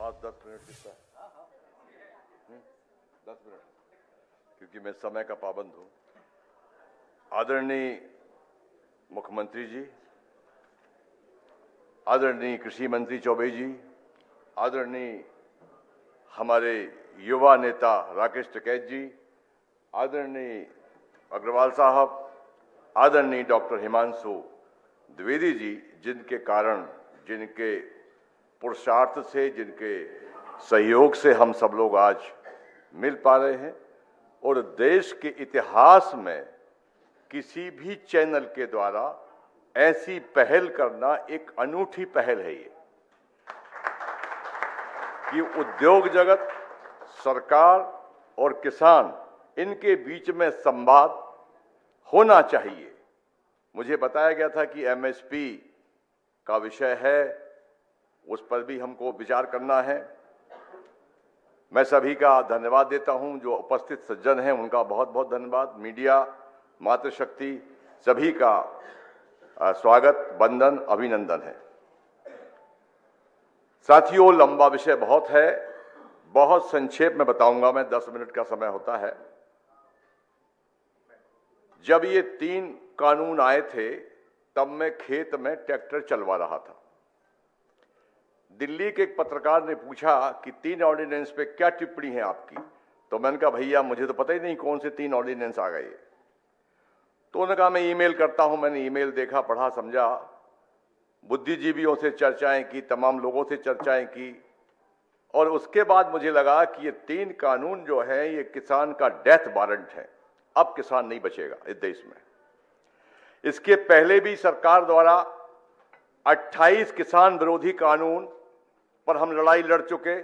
5-10 minute कितना है? 10 minute, क्योंकि मैं समय का पाबंद हूं। आदरणीय मुख्यमंत्री जी, आदरणीय कृषि मंत्री चौबे जी, आदरणीय हमारे युवा नेता राकेश टिकैत जी, आदरणीय अग्रवाल साहब, आदरणीय डॉक्टर हिमांशु द्विवेदी जी, जिनके कारण, जिनके पुरुषार्थ से, जिनके सहयोग से हम सब लोग आज मिल पा रहे हैं, और देश के इतिहास में किसी भी चैनल के द्वारा ऐसी पहल करना एक अनूठी पहल है ये, कि उद्योग जगत, सरकार और किसान, इनके बीच में संवाद होना चाहिए। मुझे बताया गया था कि एमएसपी का विषय है, उस पर भी हमको विचार करना है। मैं सभी का धन्यवाद देता हूं, जो उपस्थित सज्जन हैं उनका बहुत बहुत धन्यवाद। मीडिया, मातृशक्ति, सभी का स्वागत, वंदन, अभिनंदन है। साथियों, लंबा विषय बहुत है, बहुत संक्षेप में बताऊंगा मैं, 10 मिनट का समय होता है। जब ये 3 कानून आए थे, तब मैं खेत में ट्रैक्टर चलवा रहा था। दिल्ली के एक पत्रकार ने पूछा कि 3 ऑर्डिनेंस पे क्या टिप्पणी है आपकी? तो मैंने कहा, भैया मुझे तो पता ही नहीं कौन से 3 ऑर्डिनेंस आ गए। तो उन्होंने कहा, मैं ईमेल करता हूं। मैंने ईमेल देखा, पढ़ा, समझा, बुद्धिजीवियों से चर्चाएं की, तमाम लोगों से चर्चाएं की, और उसके बाद मुझे लगा कि ये 3 कानून जो है, ये किसान का डेथ वारंट है। अब किसान नहीं बचेगा इस देश में। इसके पहले भी सरकार द्वारा 28 किसान विरोधी कानून पर हम लड़ाई लड़ चुके।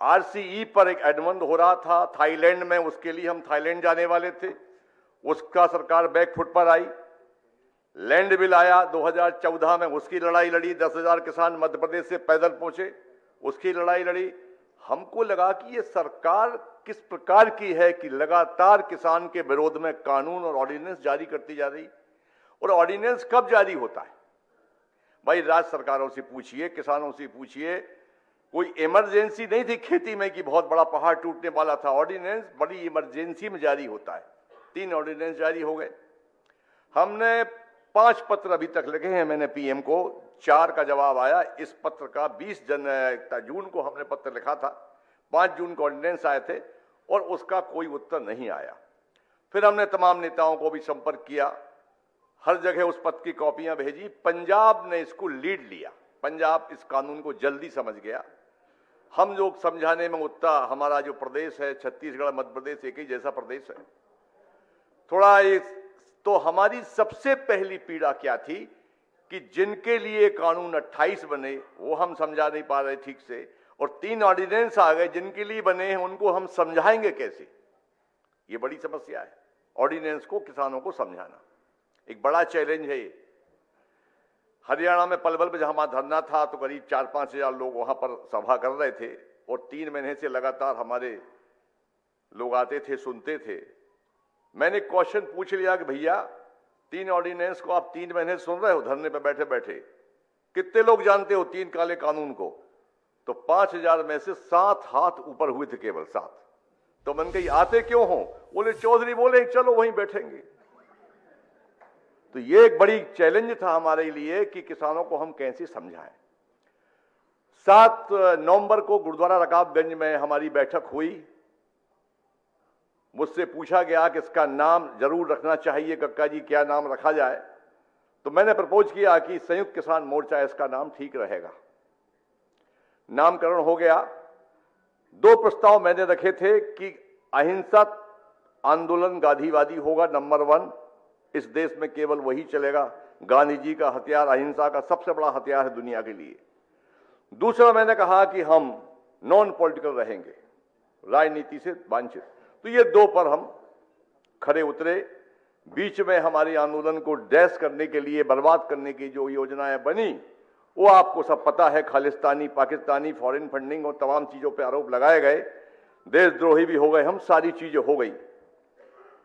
आरसीई पर एक एडमंड हो रहा था थाईलैंड में, उसके लिए हम थाईलैंड जाने वाले थे, उसका सरकार बैकफुट पर आई। लैंड बिल आया 2014 में, उसकी लड़ाई लड़ी। 10,000 किसान मध्य प्रदेश से पैदल पहुंचे, उसकी लड़ाई लड़ी। हमको लगा कि ये सरकार किस प्रकार की है कि लगातार किसान के विरोध में कानून और ऑर्डिनेंस जारी करती जा रही। और ऑर्डिनेंस कब जारी होता है? भाई, राज्य सरकारों से पूछिए, किसानों से पूछिए। कोई इमरजेंसी नहीं थी खेती में कि बहुत बड़ा पहाड़ टूटने वाला था। ऑर्डिनेंस बड़ी इमरजेंसी में जारी होता है। 3 ऑर्डिनेंस जारी हो गए। हमने 5 पत्र अभी तक लिखे हैं मैंने पीएम को, 4 का जवाब आया। इस पत्र का 20 जून को हमने पत्र लिखा था, 5 जून को ऑर्डिनेंस आए थे, और उसका कोई उत्तर नहीं आया। फिर हमने तमाम नेताओं को भी संपर्क किया, हर जगह उस पत्र की कॉपियां भेजी। पंजाब ने इसको लीड लिया, पंजाब इस कानून को जल्दी समझ गया। हम लोग समझाने में उतना, हमारा जो प्रदेश है छत्तीसगढ़, मध्य प्रदेश एक ही जैसा प्रदेश है, थोड़ा तो हमारी सबसे पहली पीड़ा क्या थी कि जिनके लिए कानून 28 बने वो हम समझा नहीं पा रहे ठीक से, और 3 ऑर्डिनेंस आ गए जिनके लिए बने हैं, उनको हम समझाएंगे कैसे? ये बड़ी समस्या है, ऑर्डिनेंस को किसानों को समझाना एक बड़ा चैलेंज है। हरियाणा में पलवल में जहां धरना था, तो करीब 4-5 हजार लोग वहां पर सभा कर रहे थे, और 3 महीने से लगातार हमारे लोग आते थे, सुनते थे। मैंने क्वेश्चन पूछ लिया कि भैया, 3 ऑर्डिनेंस को आप 3 महीने सुन रहे हो धरने पे बैठे बैठे, कितने लोग जानते हो 3 काले कानून को? तो 5000 में से 7 हाथ ऊपर हुए थे, केवल 7। तो मैंने कही, आते क्यों हो? बोले, चौधरी बोले चलो वहीं बैठेंगे। तो ये एक बड़ी चैलेंज था हमारे लिए कि किसानों को हम कैसे समझाएं। 7 नवंबर को गुरुद्वारा रकाबगंज में हमारी बैठक हुई। मुझसे पूछा गया कि इसका नाम जरूर रखना चाहिए, कक्का जी क्या नाम रखा जाए? तो मैंने प्रपोज किया कि संयुक्त किसान मोर्चा इसका नाम ठीक रहेगा। नामकरण हो गया। 2 प्रस्ताव मैंने रखे थे कि अहिंसक आंदोलन गांधीवादी होगा, नंबर 1, इस देश में केवल वही चलेगा। गांधी जी का हथियार, अहिंसा का सबसे बड़ा हथियार है दुनिया के लिए। दूसरा, मैंने कहा कि हम नॉन पॉलिटिकल रहेंगे, राजनीति से वांछित। तो ये 2 पर हम खड़े उतरे। बीच में हमारे आंदोलन को डैश करने के लिए, बर्बाद करने की जो योजनाएं बनी, वो आपको सब पता है। खालिस्तानी, पाकिस्तानी, फॉरेन फंडिंग और तमाम चीजों पर आरोप लगाए गए। देशद्रोही भी हो गए हम, सारी चीजें हो गई,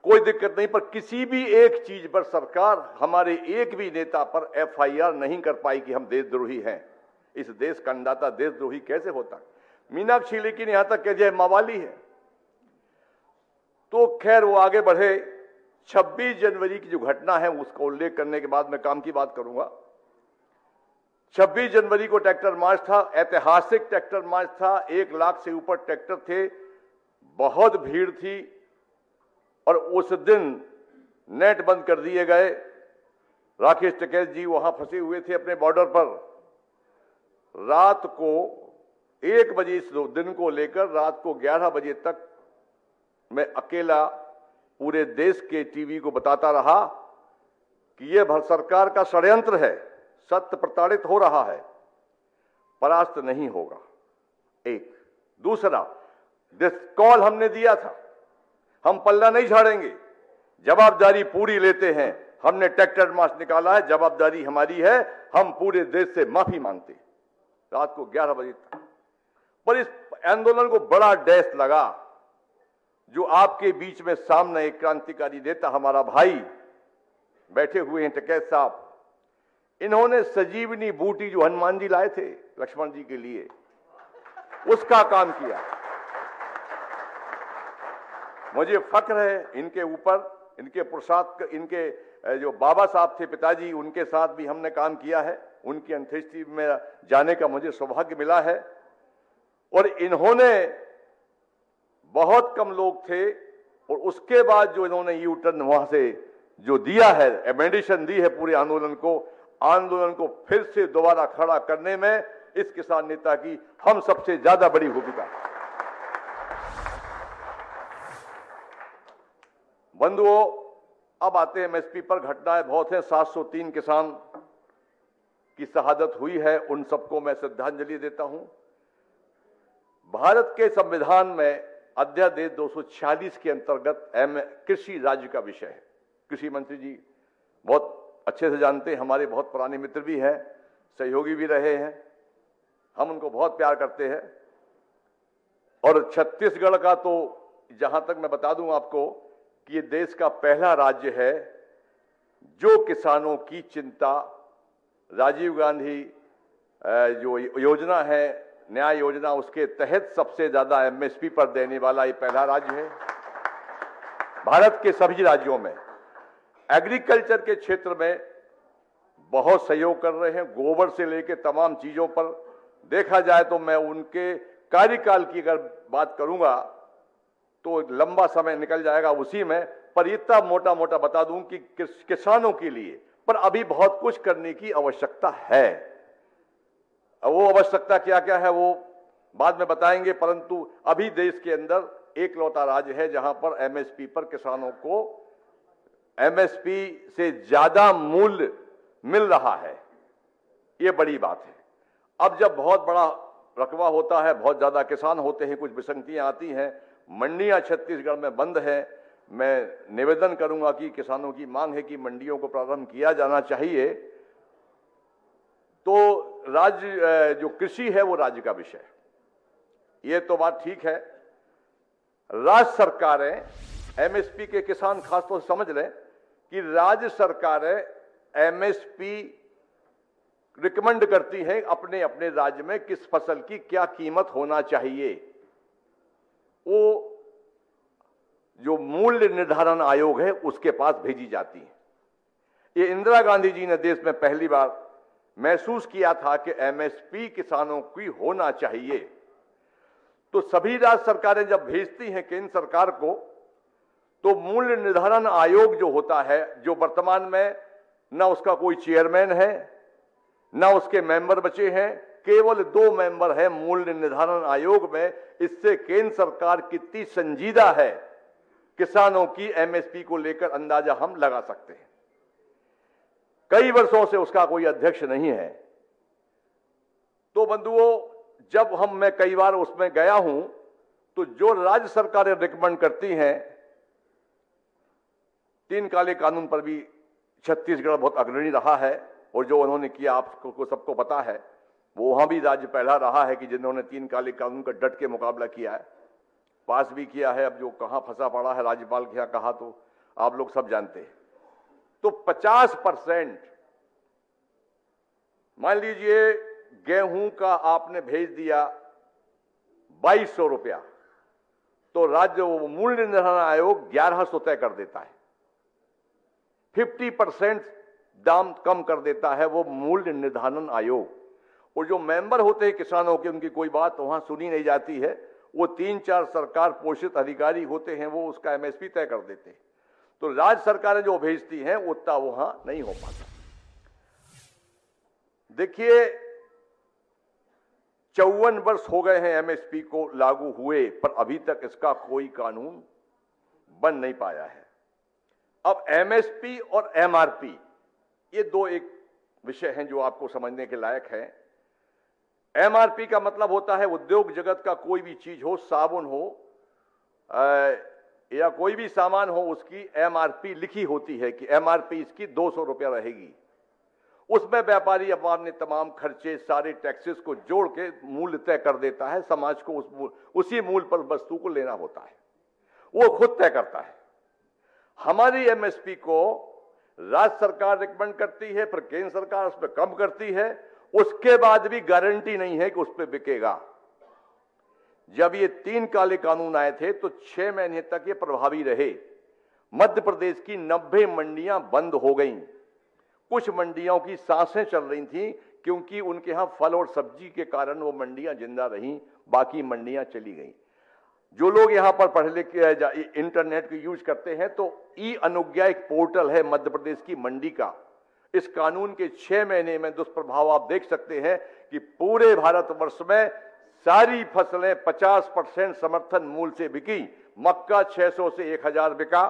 कोई दिक्कत नहीं। पर किसी भी एक चीज पर सरकार हमारे एक भी नेता पर एफआईआर नहीं कर पाई कि हम देशद्रोही हैं। इस देश का अन्नदाता देशद्रोही कैसे होता है? मीनाक्षी लेकिन यहां तक कह दिया मावाली है। तो खैर वो आगे बढ़े। 26 जनवरी की जो घटना है उसका उल्लेख करने के बाद मैं काम की बात करूंगा। 26 जनवरी को ट्रैक्टर मार्च था, ऐतिहासिक ट्रैक्टर मार्च था। 1 लाख से ऊपर ट्रैक्टर थे, बहुत भीड़ थी और उस दिन नेट बंद कर दिए गए। राकेश टिकैत जी वहां फंसे हुए थे अपने बॉर्डर पर। रात को 1 बजे इस दिन को लेकर रात को 11 बजे तक मैं अकेला पूरे देश के टीवी को बताता रहा कि यह भारत सरकार का षड्यंत्र है, सत्य प्रताड़ित हो रहा है, परास्त नहीं होगा। एक दूसरा कॉल हमने दिया था, हम पल्ला नहीं झाड़ेंगे, जवाबदारी पूरी लेते हैं। हमने ट्रैक्टर मार्च निकाला है, जवाबदारी हमारी है, हम पूरे देश से माफी मांगते हैं। रात को 11 बजे तक। पर इस आंदोलन को बड़ा डैश लगा। जो आपके बीच में सामने एक क्रांतिकारी नेता हमारा भाई बैठे हुए हैं टिकैत साहब, इन्होंने संजीवनी बूटी जो हनुमान जी लाए थे लक्ष्मण जी के लिए, उसका काम किया। मुझे फक्र है इनके ऊपर, इनके पुरुषार्थ, इनके जो बाबा साहब थे पिताजी, उनके साथ भी हमने काम किया है। उनकी अंत्येष्टि में जाने का मुझे सौभाग्य मिला है। और इन्होंने, बहुत कम लोग थे, और उसके बाद जो इन्होंने यू टर्न वहां से जो दिया है, एमेंडेशन दी है पूरे आंदोलन को फिर से दोबारा खड़ा करने में इस किसान नेता की हम सबसे ज्यादा बड़ी भूमिका है। बंधुओं, अब आते हैं एमएसपी पर। घटनाएं बहुत हैं। 703 किसान की शहादत हुई है, उन सबको मैं श्रद्धांजलि देता हूं। भारत के संविधान में अध्यादेश 246 के अंतर्गत कृषि राज्य का विषय है। कृषि मंत्री जी बहुत अच्छे से जानते हैं, हमारे बहुत पुराने मित्र भी हैं, सहयोगी भी रहे हैं, हम उनको बहुत प्यार करते हैं। और छत्तीसगढ़ का तो जहां तक मैं बता दूं आपको कि ये देश का पहला राज्य है जो किसानों की चिंता, राजीव गांधी जो योजना है न्याय योजना, उसके तहत सबसे ज्यादा एमएसपी पर देने वाला ये पहला राज्य है। भारत के सभी राज्यों में एग्रीकल्चर के क्षेत्र में बहुत सहयोग कर रहे हैं। गोबर से लेकर तमाम चीजों पर देखा जाए तो मैं उनके कार्यकाल की अगर बात करूंगा तो लंबा समय निकल जाएगा उसी में, पर इतना मोटा मोटा बता दूं कि किसानों के लिए पर अभी बहुत कुछ करने की आवश्यकता है। वो आवश्यकता क्या क्या है वो बाद में बताएंगे, परंतु अभी देश के अंदर एकलौता राज्य है जहां पर एमएसपी पर किसानों को एमएसपी से ज्यादा मूल्य मिल रहा है। ये बड़ी बात है। अब जब बहुत बड़ा रकबा होता है, बहुत ज्यादा किसान होते हैं, कुछ विसंगतियां आती हैं, मंडियां छत्तीसगढ़ में बंद है। मैं निवेदन करूंगा कि किसानों की मांग है कि मंडियों को प्रारंभ किया जाना चाहिए। तो राज्य जो कृषि है वो राज्य का विषय है, ये तो बात ठीक है। राज्य सरकारें एमएसपी के किसान खासतौर से समझ लें कि राज्य सरकारें एमएसपी रिकमेंड करती हैं अपने अपने राज्य में किस फसल की क्या कीमत होना चाहिए। वो जो मूल्य निर्धारण आयोग है उसके पास भेजी जाती है। ये इंदिरा गांधी जी ने देश में पहली बार महसूस किया था कि एमएसपी किसानों की होना चाहिए। तो सभी राज्य सरकारें जब भेजती हैं केंद्र सरकार को, तो मूल्य निर्धारण आयोग जो होता है, जो वर्तमान में न उसका कोई चेयरमैन है न उसके मेंबर बचे हैं, केवल 2 मेंबर है मूल्य निर्धारण आयोग में। इससे केंद्र सरकार कितनी संजीदा है किसानों की एमएसपी को लेकर अंदाजा हम लगा सकते हैं। कई वर्षों से उसका कोई अध्यक्ष नहीं है। तो बंधुओं, जब मैं कई बार उसमें गया हूं तो जो राज्य सरकारें रिकमेंड करती हैं, 3 काले कानून पर भी छत्तीसगढ़ बहुत अग्रणी रहा है, और जो उन्होंने किया आपको सबको पता है। वो वहां भी राज्य पहला रहा है कि जिन्होंने 3 काले कानून का डट के मुकाबला किया है, पास भी किया है। अब जो कहां फंसा पड़ा है राज्यपाल के यहां कहा, तो आप लोग सब जानते हैं। तो 50% मान लीजिए गेहूं का आपने भेज दिया 2200 रुपया, तो राज्य मूल्य निर्धारण आयोग 1100 तय कर देता है। 50% दाम कम कर देता है वो मूल्य निर्धारण आयोग। और जो मेंबर होते हैं किसानों के, उनकी कोई बात वहां सुनी नहीं जाती है। वो 3-4 सरकार पोषित अधिकारी होते हैं, वो उसका एमएसपी तय कर देते हैं। तो राज्य सरकारें जो भेजती हैं उतना वहां नहीं हो पाता। देखिए, 54 वर्ष हो गए हैं एमएसपी को लागू हुए, पर अभी तक इसका कोई कानून बन नहीं पाया है। अब एमएसपी और एमआरपी, ये दो एक विषय हैं जो आपको समझने के लायक है। एमआरपी का मतलब होता है उद्योग जगत का कोई भी चीज हो, साबुन हो या कोई भी सामान हो, उसकी एमआरपी लिखी होती है कि एमआरपी इसकी 200 रुपया रहेगी। उसमें व्यापारी अपने तमाम खर्चे, सारे टैक्सेस को जोड़ के मूल्य तय कर देता है। समाज को उसी मूल्य पर वस्तु को लेना होता है, वो खुद तय करता है। हमारी एमएसपी को राज्य सरकार रिकमेंड करती है, फिर केंद्र सरकार उस पर कम करती है। उसके बाद भी गारंटी नहीं है कि उस पर बिकेगा। जब ये 3 काले कानून आए थे तो 6 महीने तक ये प्रभावी रहे। मध्य प्रदेश की 90 मंडियां बंद हो गईं। कुछ मंडियों की सांसें चल रही थी क्योंकि उनके यहां फल और सब्जी के कारण वो मंडियां जिंदा रहीं, बाकी मंडियां चली गईं। जो लोग यहां पर पढ़े लिखे इंटरनेट को यूज करते हैं, तो ई अनुज्ञा एक पोर्टल है मध्य प्रदेश की मंडी का। इस कानून के 6 महीने में दुष्प्रभाव आप देख सकते हैं कि पूरे भारतवर्ष में सारी फसलें 50% समर्थन मूल्य से बिकी। मक्का 600 से 1000 बिका,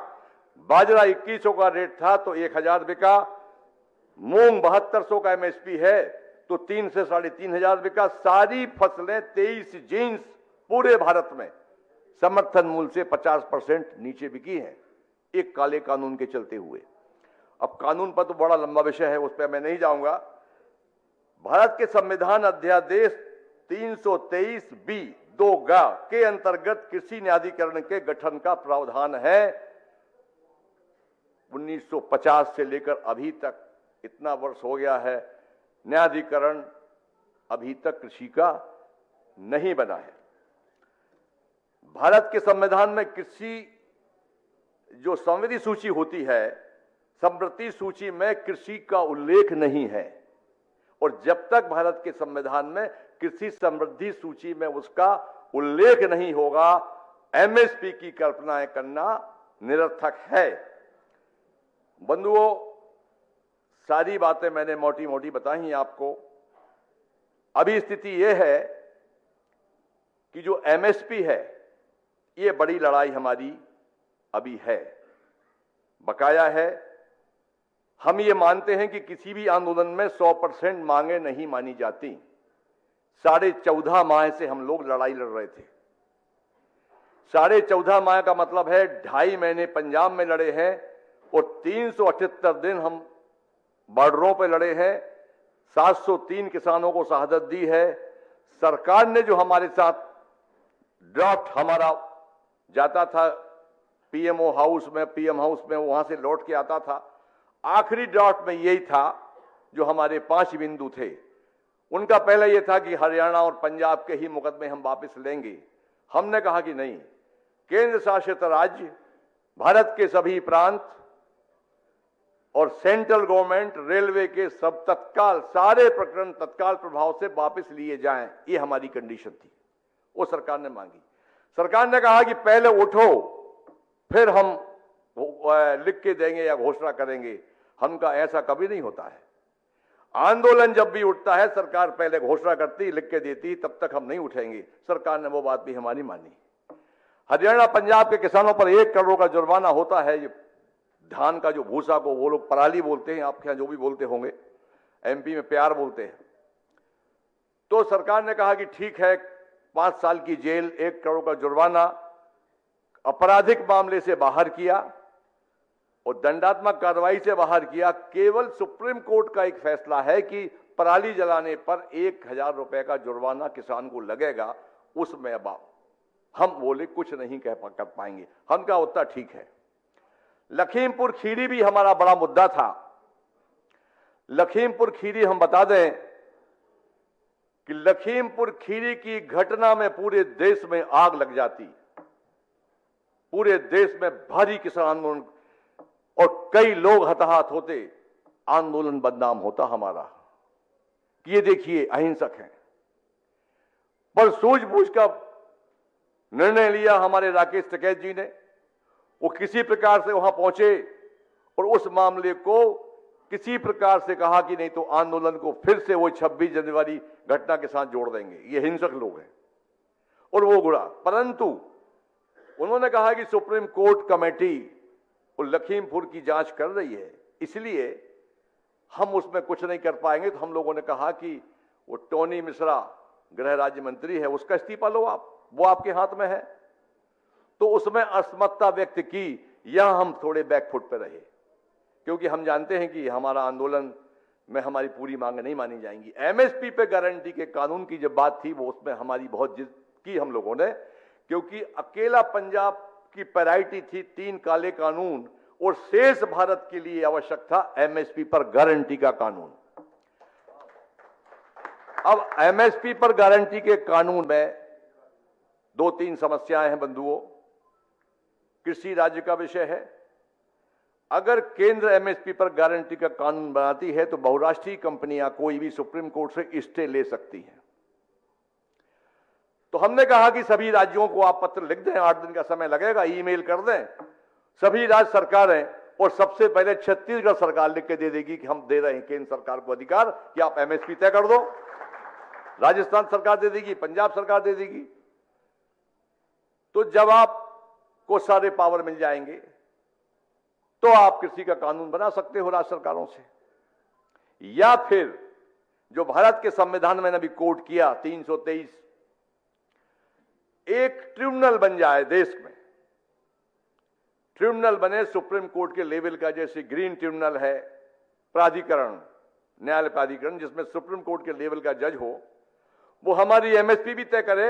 बाजरा 2100 का रेट था तो 1000 बिका, मूंग 7200 का एमएसपी है तो 3 से 3500 बिका। सारी फसलें 23 जींस पूरे भारत में समर्थन मूल्य से 50% नीचे बिकी हैं, एक काले कानून के चलते हुए। अब कानून पर तो बड़ा लंबा विषय है, उस पर मैं नहीं जाऊंगा। भारत के संविधान अध्यादेश 323B(2) के अंतर्गत कृषि न्यायाधिकरण के गठन का प्रावधान है। 1950 से लेकर अभी तक इतना वर्ष हो गया है, न्यायाधिकरण अभी तक कृषि का नहीं बना है। भारत के संविधान में कृषि जो समृद्धि सूची होती है, समृद्धि सूची में कृषि का उल्लेख नहीं है। और जब तक भारत के संविधान में कृषि समृद्धि सूची में उसका उल्लेख नहीं होगा, एमएसपी की कल्पनाएं करना निरर्थक है। बंधुओं, सारी बातें मैंने मोटी मोटी बताई आपको। अभी स्थिति यह है कि जो एमएसपी है, ये बड़ी लड़ाई हमारी अभी है, बकाया है। हम ये मानते हैं कि किसी भी आंदोलन में 100% मांगे नहीं मानी जाती। 14.5 माह से हम लोग लड़ाई लड़ रहे थे। 14.5 माह का मतलब है 2.5 महीने पंजाब में लड़े हैं और 378 दिन हम बॉर्डरों पर लड़े हैं। 703 किसानों को शहादत दी है। सरकार ने जो हमारे साथ ड्राफ्ट हमारा जाता था पीएम हाउस में वहां से लौट के आता था, आखिरी ड्राफ्ट में यही था जो हमारे 5 बिंदु थे। उनका पहले यह था कि हरियाणा और पंजाब के ही मुकदमे हम वापस लेंगे। हमने कहा कि नहीं, केंद्र शासित राज्य, भारत के सभी प्रांत और सेंट्रल गवर्नमेंट, रेलवे के सब तत्काल सारे प्रकरण तत्काल प्रभाव से वापस लिए जाएं, ये हमारी कंडीशन थी। वो सरकार ने मांगी। सरकार ने कहा कि पहले उठो फिर हम लिख के देंगे या घोषणा करेंगे। हम का ऐसा कभी नहीं होता है। आंदोलन जब भी उठता है सरकार पहले घोषणा करती, लिख के देती, तब तक हम नहीं उठेंगे। सरकार ने वो बात भी हमारी मानी। हरियाणा पंजाब के किसानों पर 1 करोड़ का जुर्माना होता है। ये धान का जो भूसा को वो लोग पराली बोलते हैं, आपके यहां जो भी बोलते होंगे, एमपी में प्यार बोलते हैं। तो सरकार ने कहा कि ठीक है, 5 साल की जेल, 1 करोड़ का जुर्माना, आपराधिक मामले से बाहर किया और दंडात्मक कार्रवाई से बाहर किया। केवल सुप्रीम कोर्ट का एक फैसला है कि पराली जलाने पर 1000 रुपए का जुर्माना किसान को लगेगा। उसमें अब हम बोले कुछ नहीं कर पाएंगे। हम कहा उतना ठीक है। लखीमपुर खीरी भी हमारा बड़ा मुद्दा था। लखीमपुर खीरी हम बता दें कि लखीमपुर खीरी की घटना में पूरे देश में आग लग जाती, पूरे देश में भारी किसान आंदोलन और कई लोग हताहत होते, आंदोलन बदनाम होता हमारा कि ये देखिए अहिंसक हैं। पर सूझबूझ का निर्णय लिया हमारे राकेश टिकैत जी ने। वो किसी प्रकार से वहां पहुंचे और उस मामले को किसी प्रकार से कहा कि नहीं तो आंदोलन को फिर से वो 26 जनवरी घटना के साथ जोड़ देंगे, ये हिंसक लोग हैं, और वो गुड़ा। परंतु उन्होंने कहा कि सुप्रीम कोर्ट कमेटी और लखीमपुर की जांच कर रही है, इसलिए हम उसमें कुछ नहीं कर पाएंगे। तो हम लोगों ने कहा कि वो टोनी मिश्रा गृह राज्य मंत्री है, उसका इस्तीफा लो आप, वो आपके हाथ में है। तो उसमें असमता व्यक्त की, यहां हम थोड़े बैकफुट पे रहे, क्योंकि हम जानते हैं कि हमारा आंदोलन में हमारी पूरी मांग नहीं मानी जाएंगी। एमएसपी पे गारंटी के कानून की जब बात थी, वो उसमें हमारी बहुत जिद की हम लोगों ने, क्योंकि अकेला पंजाब की पैराइटी थी 3 काले कानून, और शेष भारत के लिए आवश्यक था एमएसपी पर गारंटी का कानून। अब एमएसपी पर गारंटी के कानून में 2-3 समस्याएं हैं बंधुओं। कृषि राज्य का विषय है। अगर केंद्र एमएसपी पर गारंटी का कानून बनाती है तो बहुराष्ट्रीय कंपनियां कोई भी सुप्रीम कोर्ट से स्टे ले सकती हैं। तो हमने कहा कि सभी राज्यों को आप पत्र लिख दें, 8 दिन का समय लगेगा, ईमेल कर दें, सभी राज्य सरकारें, और सबसे पहले छत्तीसगढ़ सरकार लिख के दे देगी कि हम दे रहे हैं केंद्र सरकार को अधिकार कि आप एमएसपी तय कर दो। राजस्थान सरकार दे देगी, पंजाब सरकार दे देगी। तो जब आपको सारे पावर मिल जाएंगे तो आप कृषि का कानून बना सकते हो राज्य सरकारों से। या फिर जो भारत के संविधान में अभी कोट किया 323, एक ट्रिब्यूनल बन जाए देश में, ट्रिब्यूनल बने सुप्रीम कोर्ट के लेवल का, जैसे ग्रीन ट्रिब्यूनल है, प्राधिकरण, न्यायालय प्राधिकरण, जिसमें सुप्रीम कोर्ट के लेवल का जज हो, वो हमारी एमएसपी भी तय करे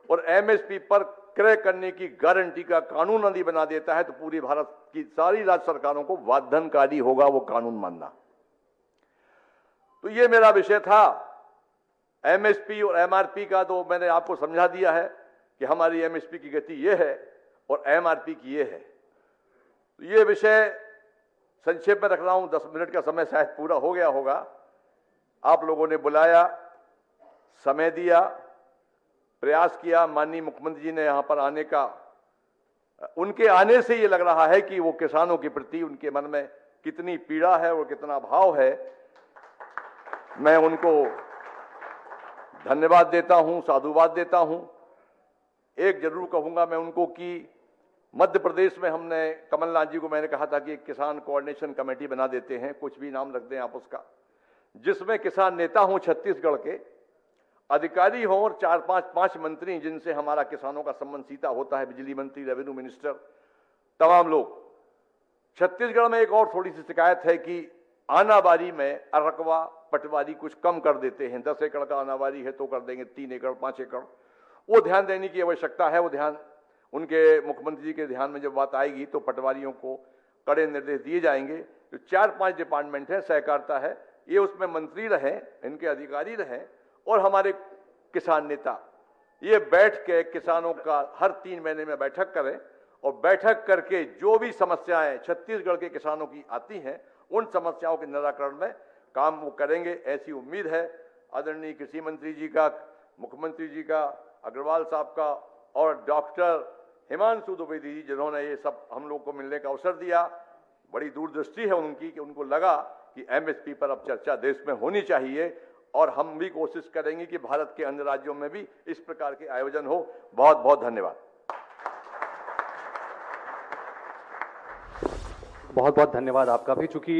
और एमएसपी पर क्रय करने की गारंटी का कानून यदि बना देता है तो पूरी भारत की सारी राज्य सरकारों को बाध्यकारी होगा वो कानून मानना। तो ये मेरा विषय था। एमएसपी और एमआरपी का तो मैंने आपको समझा दिया है कि हमारी एमएसपी की गति ये है और एमआरपी की ये है। तो ये विषय संक्षेप में रख रहा हूं, 10 मिनट का समय शायद पूरा हो गया होगा। आप लोगों ने बुलाया, समय दिया, प्रयास किया, माननीय मुख्यमंत्री जी ने यहां पर आने का, उनके आने से ये लग रहा है कि वो किसानों के प्रति उनके मन में कितनी पीड़ा है और कितना भाव है। मैं उनको धन्यवाद देता हूं, साधुवाद देता हूं। एक जरूर कहूंगा मैं उनको कि मध्य प्रदेश में हमने कमलनाथ जी को मैंने कहा था कि एक किसान कोऑर्डिनेशन कमेटी बना देते हैं, कुछ भी नाम रख दें आप उसका, जिसमें किसान नेता हों छत्तीसगढ़ के, अधिकारी हों और 4-5 मंत्री जिनसे हमारा किसानों का संबंध सीधा होता है, बिजली मंत्री, रेवेन्यू मिनिस्टर, तमाम लोग। छत्तीसगढ़ में एक और थोड़ी सी शिकायत है कि आनाबारी में अरकवा पटवारी कुछ कम कर देते हैं। 10 एकड़ का आनाबारी है तो कर देंगे 3 एकड़ 5 एकड़। वो ध्यान देने की आवश्यकता है। वो ध्यान उनके मुख्यमंत्री जी के ध्यान में जब बात आएगी तो पटवारियों को कड़े निर्देश दिए जाएंगे। जो 4-5 डिपार्टमेंट है, सहकारिता है, ये उसमें मंत्री रहें, इनके अधिकारी रहें और हमारे किसान नेता ये बैठ के किसानों का हर 3 महीने में बैठक करें और बैठक करके जो भी समस्याएं छत्तीसगढ़ के किसानों की आती हैं उन समस्याओं के निराकरण में काम वो करेंगे, ऐसी उम्मीद है। आदरणीय कृषि मंत्री जी का, मुख्यमंत्री जी का, अग्रवाल साहब का और डॉक्टर हिमांशु द्विवेदी जी जिन्होंने ये सब हम लोग को मिलने का अवसर दिया, बड़ी दूरदृष्टि है उनकी कि उनको लगा कि एमएसपी पर अब चर्चा देश में होनी चाहिए और हम भी कोशिश करेंगे कि भारत के अन्य राज्यों में भी इस प्रकार के आयोजन हो। बहुत बहुत धन्यवाद। बहुत बहुत धन्यवाद आपका भी। चूंकि